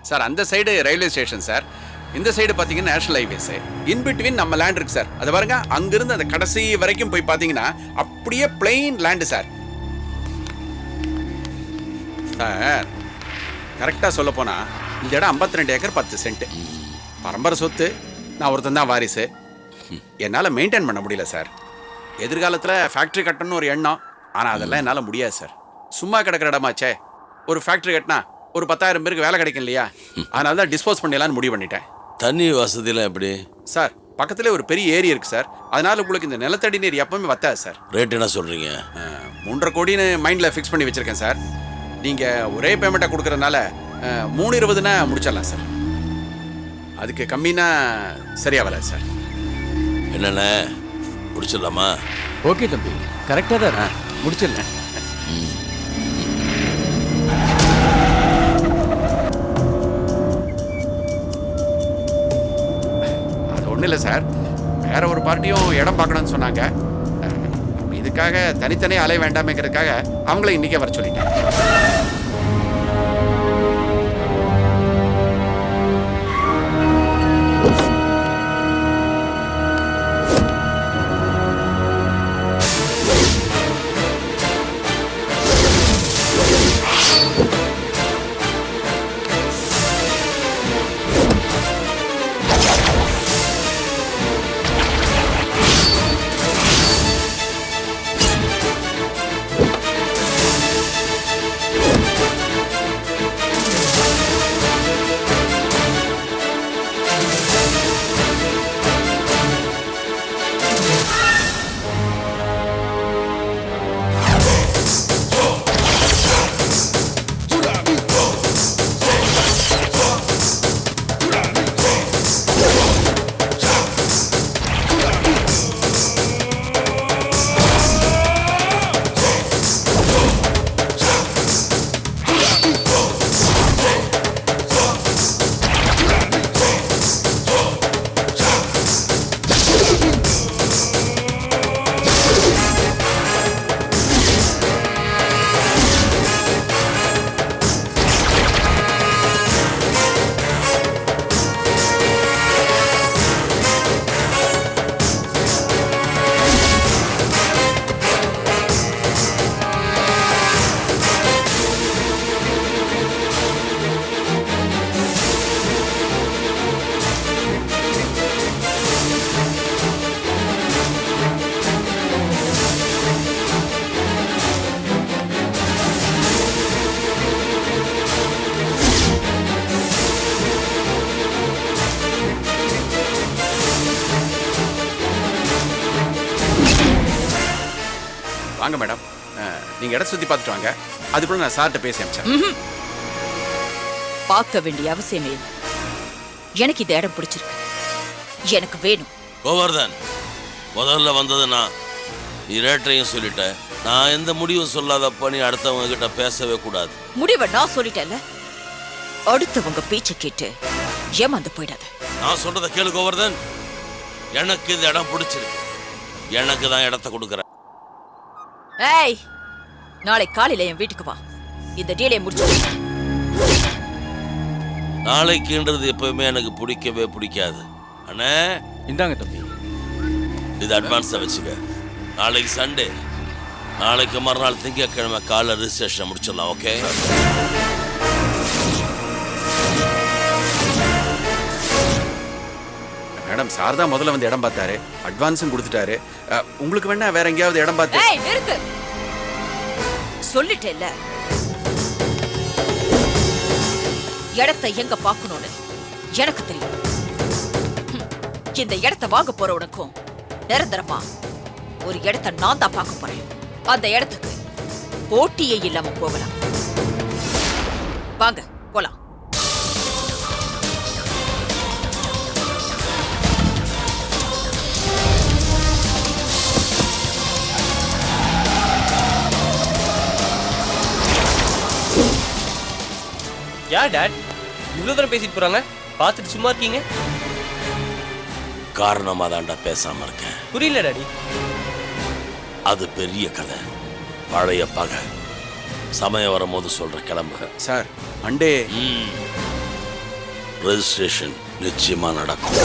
Sir அந்த side railway station sir, இந்த side பார்த்தீங்கன்னா நேஷனல் ஹைவேஸ். இன் பிட்வீன் நம்ம லேண்ட் இருக்கு சார். அதை பாருங்க, அங்கிருந்து அந்த கடைசி வரைக்கும் போய் பார்த்தீங்கன்னா அப்படியே பிளெயின் லேண்டு சார். சார் கரெக்டாக சொல்ல போனால் இந்த இடம் 52 ஏக்கர் 10 சென்ட். பரம்பரை சொத்து. நான் ஒருத்தன் தான் வாரிசு. என்னால் மெயின்டைன் பண்ண முடியல சார். எதிர்காலத்தில் ஃபேக்ட்ரி கட்டணும்னு ஒரு எண்ணம். ஆனால் அதெல்லாம் என்னால் முடியாது சார். சும்மா கிடக்கிற இடமாச்சே. ஒரு ஃபேக்ட்ரி கட்டினா ஒரு 10,000 பேருக்கு வேலை கிடைக்கும் இல்லையா? அதனால தான் டிஸ்போஸ் பண்ணிடலான்னு முடிவு பண்ணிட்டேன். தண்ணி வசதியெல்லாம் எப்படி சார்? பக்கத்துலேயே ஒரு பெரிய ஏரி இருக்கு சார். அதனால உங்களுக்கு இந்த நிலத்தடி நீர் எப்பவுமே வத்தாது சார். ரேட் என்ன சொல்கிறீங்க? 3.5 கோடின்னு மைண்டில் ஃபிக்ஸ் பண்ணி வச்சுருக்கேன் சார். நீங்கள் ஒரே பேமெண்ட்டாக கொடுக்குறதுனால 3.20னா முடிச்சிடலாம் சார். அதுக்கு கம்மினா சரியா வராது சார். என்னென்ன முடிச்சிடலாமா? ஓகே தம்பி, கரெக்டாக தான் முடிச்சிடலாம். அது ஒன்றும் இல்லை சார், வேற ஒரு பார்ட்டியும் இடம் பார்க்கணும்னு சொன்னாங்க. இதுக்காக தனித்தனியாக அலைய வேண்டாமேங்கிறதுக்காக அவங்கள இன்றைக்கே வர சொல்லிட்டேன். வாங்க மேடம், நீங்க இடம் சுத்தி பார்த்துட்டு வாங்க. அதுக்குள்ள நான் சார்ட்ட பேசி அனுப்பிச்சேன். பார்க்க வேண்டிய அவசியமே இல்லை. எனக்கு இந்த இடம் பிடிச்சிருக்கு, எனக்கு வேணும். கோவர்தன், முதல்ல வந்தது நான். நீ ரேட்டையும் சொல்லிட்ட. நான் எந்த முடிவும் சொல்லாதப்ப நீ அடுத்தவங்க கிட்ட பேசவே கூடாது. முடிவை நான் சொல்லிட்டேன்ல, அடுத்தவங்க பேச்சை கேட்டு ஏமாந்து போயிடாத. நான் சொல்றத கேளு கோவர்தன். எனக்கு இந்த இடம் பிடிச்சிருக்கு. எனக்கு தான் இடத்த கொடுக்குறேன். ஏய், நாளை காலையில என் வீட்டுக்கு வா. இந்த டீலை முடிச்சு. நாளைக்குன்றது எப்பவுமே எனக்கு பிடிக்கவே பிடிக்காது. அண்ணே, இந்தாங்க தம்பி, இது அட்வான்ஸா வச்சுக்க. நாளைக்கு சண்டே, நாளைக்கு மறுநாள் திங்கட்கிழமை காலை ரிஜிஸ்ட்ரேஷன் முடிச்சிடலாம். ஓகே? மேடம், சார் தான் முதல்ல வந்து இடம் பார்த்தாரு, அட்வான்ஸும் கொடுத்துட்டாரு. உங்களுக்கு வேணா வேற எங்கேயாவது இடம் பார்த்து. ஏய், நிறுத்து. சொல்லிட்டேல்ல, இடத்தை எங்க பார்க்கணும்னு எனக்கு தெரியும். இந்த இடத்தை வாங்க போற உனக்கும் நிரந்தரமா ஒரு இடத்தை நான் தான் பார்க்க போறேன். அந்த இடத்துக்கு போட்டியே இல்லாம போகலாம். வாங்க போலாம். யார் டாட் இவ்வளோ தூரம் பேசிட்டு போறாங்க? பார்த்துட்டு சும்மா இருக்கீங்க? காரணமா தாண்டா பேசாம இருக்கேன். புரியல டாடி. அது பெரிய கதை, பழைய பகை. சமயம் வரும்போது சொல்ற. கிளம்பு சார். மண்டே ரெஜிஸ்ட்ரேஷன் நிச்சயமா நடக்கும்.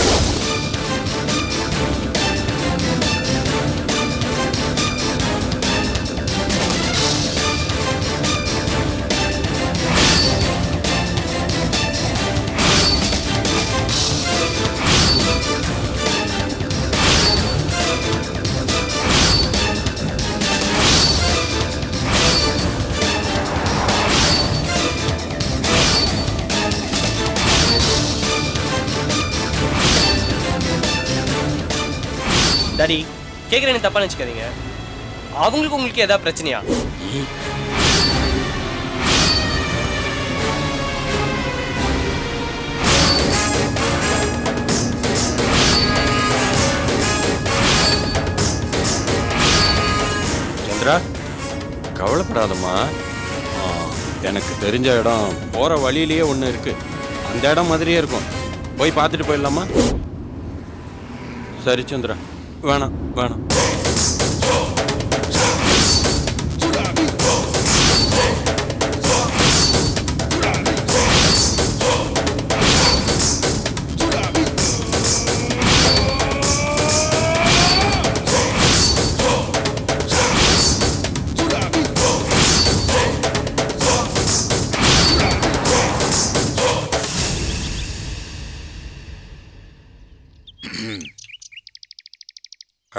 டாடி கேட்குறேன்னு தப்பா நினச்சிக்காதீங்க. அவங்களுக்கு உங்களுக்கு ஏதாவது பிரச்சனையா? சந்திரா, கவலைப்படாதம்மா. எனக்கு தெரிஞ்ச இடம் போகிற வழியிலேயே ஒன்று இருக்கு. அந்த இடம் மாதிரியே இருக்கும். போய் பார்த்துட்டு போயிடலாமா? சரி சந்திரா, வேணாம் வேணாம்.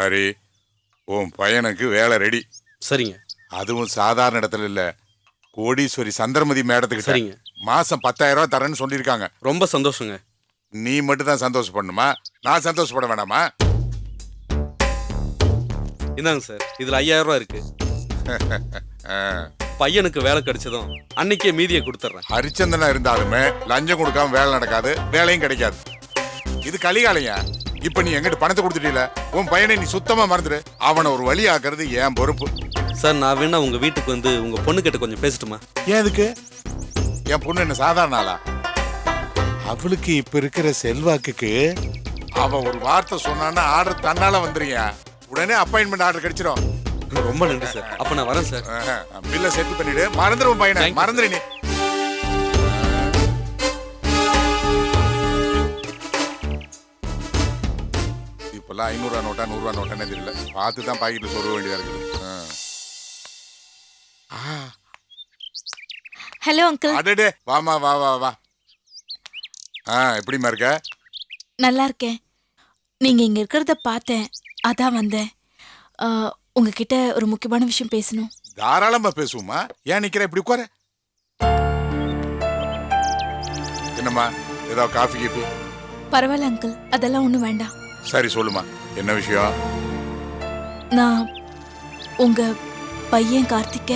ஹரி, உன் பையனுக்கு வேலை ரெடி. சரிங்க. அதுவும் சாதாரண இடத்துல இல்ல, கோடீஸ்வரி சந்திரமதி மேடத்துக்கு. சரிங்க. மாசம் 10,000 ரூபாய் தரேன்னு சொல்லியிருக்காங்க. ரொம்ப சந்தோஷங்க. நீ மட்டும் தான் சந்தோஷப்படணுமா? நான் சந்தோஷப்பட வேணாமா? இந்தாங்க சார், இதுல 5000 ரூபாய் இருக்கு. பையனுக்கு வேலை கிடைச்சதும் அன்னைக்கே மீதியை கொடுத்துட்றேன். ஹரிச்சந்திரனா இருந்தாலுமே லஞ்சம் கொடுக்காம வேலை நடக்காது, வேலையும் கிடைக்காது. இது கலிகாலையா? இப்ப நீ எங்கிட்ட பணத்தை கொடுத்துட்டீல, உன் பையனை நீ சுத்தமா மறந்துடு. அவனை ஒரு வழி ஆக்குறது என் பொறுப்பு. சார், நான் வேணா உங்க வீட்டுக்கு வந்து உங்க பொண்ணு கிட்ட கொஞ்சம் பேசட்டுமா? ஏன் அதுக்கு? என் பொண்ணு என்ன சாதாரண ஆளா? அவளுக்கு இப்ப இருக்கிற செல்வாக்குக்கு அவ ஒரு வார்த்தை சொன்னான்னா ஆர்டர் தன்னால வந்துருங்க. உடனே அப்பாயின்மெண்ட் ஆர்டர் கிடைச்சிடும். ரொம்ப நன்றி சார். அப்ப நான் வரேன் சார். பில்ல செட்டில் பண்ணிடு. மறந்துடும் பையனை, மறந்துடு நீ. இப்பெல்லாம் 500 ரூபா நோட்டா 100 ரூபா நோட்டானே தெரியல. பார்த்து தான் பாக்கெட்ல சொருக வேண்டியதா இருக்குது. Hello uncle. அடடே, வாமா வா வா வா. எப்படிமா இருக்க? நல்லா இருக்கேன். நீங்க இங்க இருக்கிறத பார்த்தேன், அதான் வந்தேன். உங்ககிட்ட ஒரு முக்கியமான விஷயம் பேசணும். தாராளமா பேசுவோமா. ஏன் நிக்கிற? இப்படி உட்கார. என்னம்மா, ஏதாவது காஃபி கீப்பி? பரவாயில்ல அங்கிள், அதெல்லாம் ஒண்ணும் வேண்டாம். சரி சொல்லுமா, என்ன விஷயம்? நான் உங்க பையன் கார்த்திக்க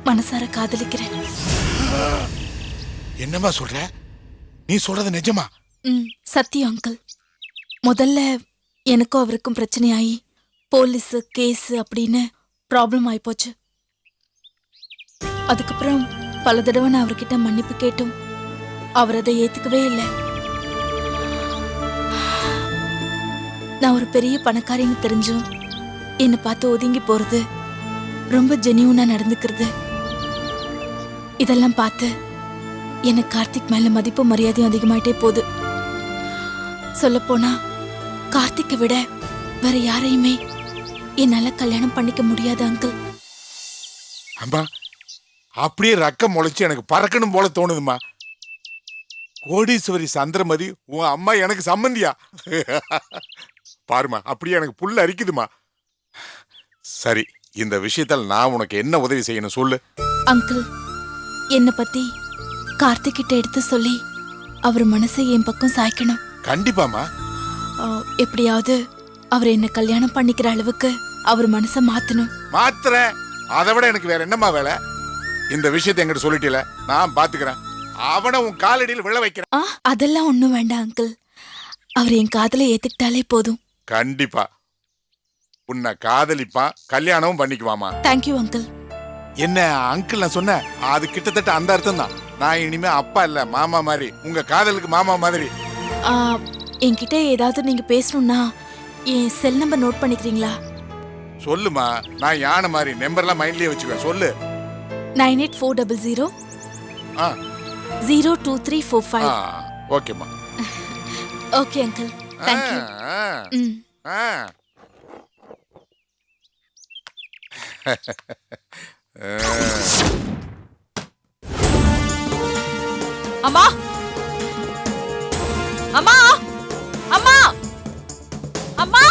மனசார காதலிக்கிறேன். என்னம்மா சொல்ற? நீ சொல்றது நிஜமா? சத்தியம் அங்கிள். முதல்ல எனக்கும் அவருக்கும் பிரச்சனையாயி போலீஸ் கேஸ் அப்படின்னு ப்ராப்ளம் ஆயிப்போச்சு. அதுக்கப்புறம் பல தடவை நான் அவர்கிட்ட மன்னிப்பு கேட்டும் அவர் அதை ஏத்துக்கவே இல்லை. நான் ஒரு பெரிய பணக்காரின்னு தெரிஞ்சும் என்னை பார்த்து ஒதுங்கி போறது, ரொம்ப ஜெனியூனா நடந்துக்கிறது, இதெல்லாம் பார்த்து எனக்கு கார்த்திக் மேல மதிப்பு மரியாதையும் அதிகமாயிட்டே போகுது. சொல்லப்போனா கார்த்திக்கை விட வேற யாரையுமே என்னால கல்யாணம் பண்ணிக்க முடியாது அங்கிள். அம்மா, அப்படியே ரக்கம் முளைச்சு எனக்கு பறக்கணும் போல தோணுதுமா. கோடீஸ்வரி சந்திரமதி உன் அம்மா எனக்கு சம்மந்தியா? பாருமா, அப்படியே எனக்கு புல்ல அரிக்குதுமா. சரி, இந்த விஷயத்தில் நான் உனக்கு என்ன உதவி செய்யணும் சொல்லு. அங்கிள், என்னை பத்தி கார்த்திக் கிட்ட எடுத்து சொல்லி அவர் மனசை என் பக்கம் சாய்க்கணும். கண்டிப்பாமா. எப்படியாவது அவர் என்ன கல்யாணம் பண்ணிக்கிற அளவுக்கு அவர் மனசை மாத்தணும். மாத்திர, அதை விட எனக்கு வேற என்னமா வேலை? இந்த விஷயத்தை என்கிட்ட சொல்லிட்டீல, நான் பாத்துக்கிறேன். அவனை உன் காலடியில் விழ வைக்கிறேன். அதெல்லாம் ஒண்ணும் வேண்டாம் அங்கிள். அவர் என் காதலை ஏத்துக்கிட்டாலே போதும். கண்டிப்பா உன்னை காதலிப்பான், கல்யாணமும் பண்ணிக்குவாமா. Thank you uncle. என்ன அங்கிள் நான் சொன்ன? அது கிட்டத்தட்ட அந்த அர்த்தம் தான். நான் இனிமே அப்பா இல்ல, மாமா மாதிரி. உங்க காதலுக்கு மாமா மாதிரி. என்கிட்ட ஏதாவது நீங்க பேசணும்னா என் செல் நம்பர் நோட் பண்ணிக்கிறீங்களா? சொல்லுமா, நான் யானை மாதிரி நம்பர்லாம் மைண்ட்லயே வச்சுக்குவேன். சொல்லு. 98400 02345. ஓகேம்மா. Okay uncle, thank you. ம். அம்மா அம்மா அம்மா அம்மா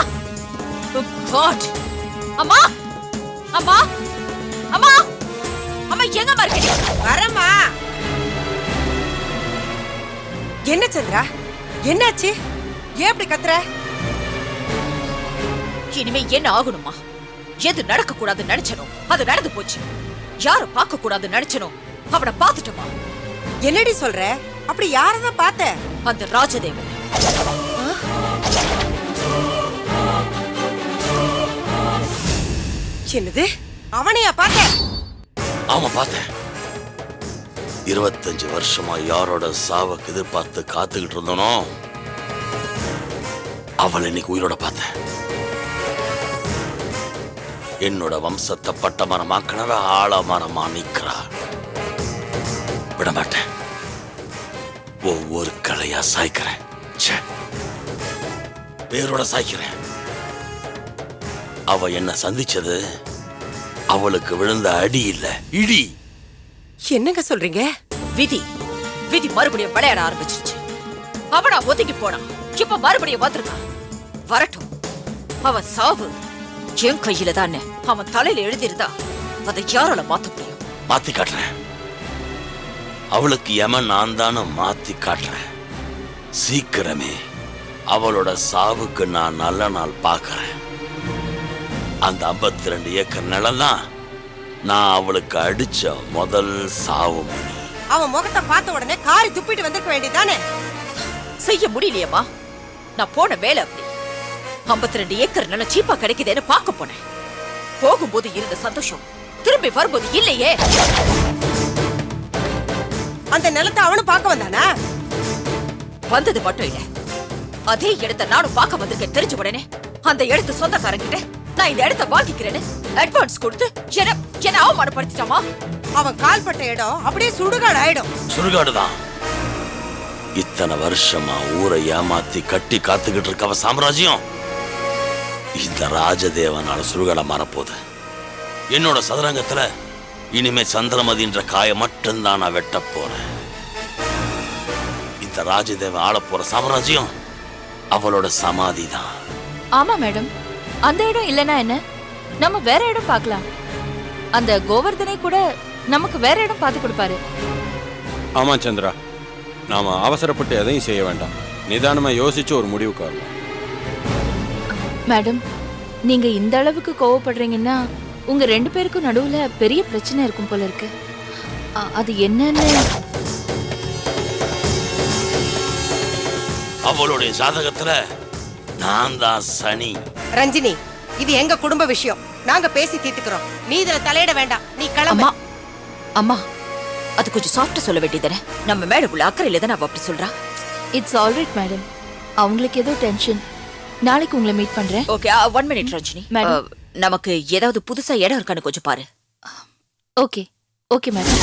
காட் அம்மா அம்மா அம்மா அம்மா எங்கம்மா இருக்கீங்க? வரமா. என்ன சந்திரா, என்னாச்சு? ஏன் இப்படி கத்துற? இனிமே என்ன ஆகணுமா? எது நடக்க கூடாதுன்னு நினைச்சனோ அது நடந்து போச்சு. யார பார்க்க கூடாதுன்னு நினைச்சனோ அவனை பார்த்துட்டோமா? என்னடி சொல்ற? அப்படி யாரதான் பார்த்த? அந்த ராஜதேவன். என்னது? அவனையா பார்த்த? ஆமா பார்த்தேன். 25 வருஷமா யாரோட சாவுக்கு எதிர்பார்த்து காத்துக்கிட்டு இருந்தனோ அவளை இன்னைக்கு உயிரோட பார்த்தேன். என்னோட வம்சத்தை பட்டமரமாக்கனவ ஆழமரமா நிக்கிறா. விடமாட்டேன். ஒவ்வொரு கலையா சாய்க்கிறேன். வேரோட சாய்க்கிறேன். அவ என்ன சந்திச்சது அவளுக்கு விழுந்த அடி இல்ல, இடி. என்னங்க சொல்றீங்க? விதி விதி மறுபடியும் விளையாட ஆரம்பிச்சிருச்சு. அவனா ஒதுங்கி போனான், இப்ப மறுபடியும் வந்திருக்கான். வரட்டும். அவன் சாவு என் கையில தானே. அவன் தலையில எழுதிருந்தா அதை யாரால மாத்த முடியும்? மாத்தி காட்டுறேன். அவளுக்கு யமன் நான் தானே மாத்தி காட்டுறேன். சீக்கிரமே அவளோட சாவுக்கு நான் நல்ல நாள் பார்க்கறேன். அந்த 52 ஏக்கர் நிலம் தான் நான் அவளுக்கு அடிச்ச முதல் சாவு மணி. அவன் முகத்தை பார்த்த உடனே காரி துப்பிட்டு வந்திருக்க வேண்டியதானே? செய்ய முடியலையம்மா. நான் போன வேலை அப்படி. 52 ஏக்கர் நிலம் சீப்பா கிடைக்குதுன்னு பார்க்க போனேன். போகும்போது இருந்த சந்தோஷம் திரும்பி வரும்போது இல்லையே. அந்த நிலத்தை அவனும் பார்க்க வந்தானா? வந்தது மட்டும் இல்ல, அதே இடத்தை நானும் பார்க்க வந்திருக்கேன். தெரிஞ்ச உடனே அந்த இடத்து சொந்தக்காரங்கிட்ட நான் இந்த இடத்தை வாங்கிக்கிறேன்னு அட்வான்ஸ் கொடுத்து என்ன அவமானப்படுத்திட்டாமா. அவன் கால்பட்ட இடம் அப்படியே சுடுகாடு ஆயிடும். சுடுகாடுதான். இத்தனை வருஷமா ஊரை ஏமாத்தி கட்டி காத்துக்கிட்டு இருக்க அவ சாம்ராஜ்யம் இந்த ராஜதேவனால சுடுகாட மாறப்போகுது. என்னோட சதுரங்கத்துல இனிமே சந்திரமதின்ற காய மட்டும்தான் நான் வெட்ட போறேன். இந்த ராஜதேவன் ஆள போற சாம்ராஜ்யம் அவளோட சமாதி தான். ஆமா மேடம், அந்த இடம் இல்லனா என்ன, நம்ம வேற இடம் பார்க்கலாம். அந்த கோவர்தனை கூட நமக்கு வேற இடம் பார்த்து கொடுப்பாரு. ஆமா சந்திரா, நாம அவசரப்பட்டு எதையும் செய்ய வேண்டாம். நிதானமா யோசிச்சு ஒரு முடிவுக்கு வரலாம். மேடம், நீங்க இந்த அளவுக்கு கோவப்படுறீங்கன்னா உங்க 2 பேருக்கும் நடுவுல பெரிய பிரச்சனை இருக்கும் போல இருக்கு. அது என்னன்னு? அவளுடைய ஜாதகத்துல நான் தான் சனி. ரஞ்சினி, இது எங்க குடும்ப விஷயம். நாங்க பேசி தீர்த்துக்கிறோம். நீ இதுல தலையிட வேண்டாம். நீ கிளம்பு. அம்மா அம்மா, அது கொஞ்சம் சாஃப்டா சொல்ல வேண்டியதானே. நம்ம மேல உள்ள அக்கறையில தான் அவ அப்படி சொல்றா. இட்ஸ் ஆல்ரைட் மேடம், அவங்களுக்கு ஏதோ டென்ஷன். நாளைக்கு உங்களை மீட் பண்றேன். Okay, 1 minute Ranjini. மேடம், நமக்கு ஏதாவது புதுசா இடம் இருக்கான்னு கொஞ்சம் பாரு. Okay okay madam.